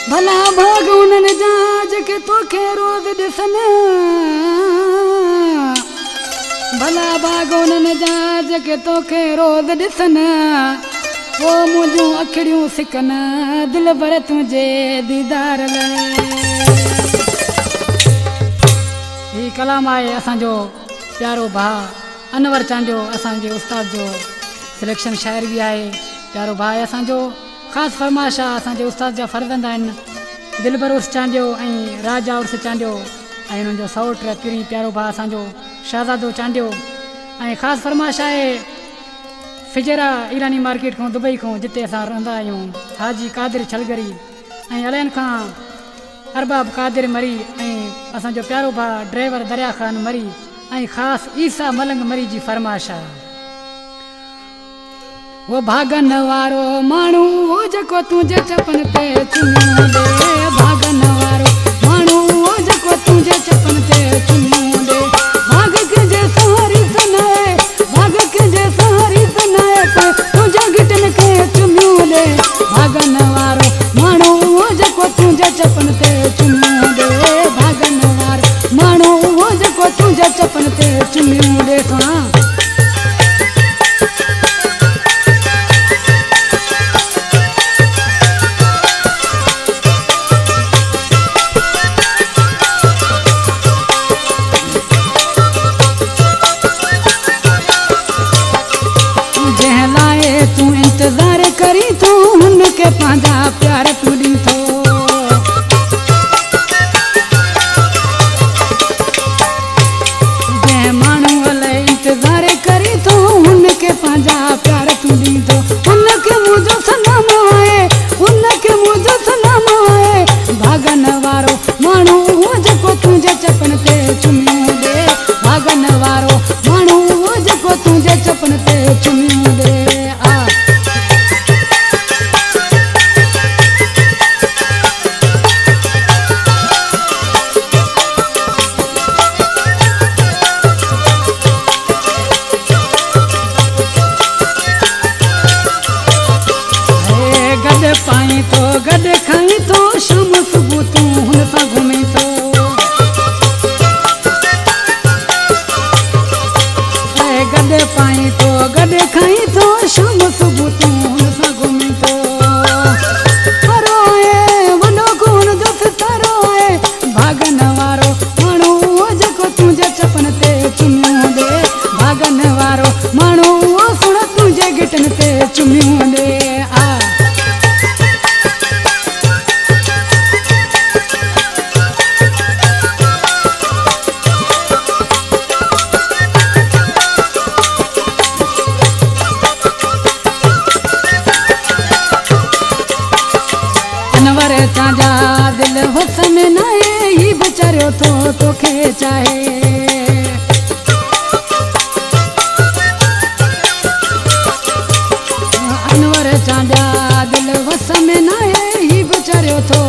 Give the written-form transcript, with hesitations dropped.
भला भाग उन्हनि जा जेके तोखे रोज़ ॾिसनि भला भाग उन्हनि जा जेके तोखे रोज़ ॾिसनि वो मुंहिंजूं अखिड़ियूं सिकनि दिलि भर तुंहिंजे दीदार लाइ। ही कलाम आहे असांजो प्यारो भाउ अनवर चांडियो, असांजे उस्ताद जो सिलेक्शन शाइर बि आहे। प्यारो भाउ आहे असांजो, ख़ासि फरमाइश आहे असांजे उस्ताद जा फर्ज़ंद आहिनि दिलबर उर्स चांडियो ऐं राजा उर्स चांडियो ऐं हुननि जो सौट पिरी प्यारो भाउ असांजो शहज़ादो चांडियो। ऐं ख़ासि फरमाइश आहे फिजरा ईरानी मार्केट खां दुबई खां जिते असां रहंदा आहियूं हाजी कादिर छलगरी ऐं अलैन खां अरबाब कादिर मरी ऐं असांजो प्यारो भाउ ड्राइवर दरिया ख़ान मरी ऐं ख़ासि ईसा मलंग मरी जी फरमाइश आहे। वो भागन वारो माण्हू जेको तुंहिंजे चपन ते चुनियो ॾे भागन वारो माण्हू जेको तुंहिंजे चपन ते चुनियो ॾे भाग कंहिंजे सहारी सनाए भाग कंहिंजे सहारी सनाए तुंहिंजे गिटनि खे चुमियो ॾे भागन वारो माण्हू जेको तुंहिंजे चपन ते चुनियो ॾे भागन वारो माण्हू जेको तुंहिंजे चपन ते चुमियो ॾे। सुणा इंतज़ार करी तो हुनखे पंहिंजा प्यार तूं ॾींदो जंहिं माण्हू लाइ इंतज़ार करी तो हुनखे पंहिंजा प्यार तूं ॾींदो हुनखे मुंहिंजो सलाम आहे हुनखे मुंहिंजो सलाम आहे भागन वारो माण्हू जेको तुंहिंजे चपन ते चुमियो ॾे भागन वारो माण्हू जेको तुंहिंजे चपन ते चुमियो ॾे। गॾु पाई थो गॾु खाई थो शाम सुबुह तूं हुन सां घुमी थो गॾु पाई थो गॾु खाई थो शाम सुबुह तूं हुन सां घुमी थो तारो आहे वॾो कोन जो सितारो आहे भागन वारो माण्हू जेको तुंहिंजे चपन ते चुमियो ॾे भागन वारो माण्हू सुण तुंहिंजे गिटनि ते चुमियो ॾे। अनवर चांजा दिल हुस में न आहे ही बेचारियो थो तोखे चाहे अनवर चांजा दिल हुस में न आहे ही बेचारियो थो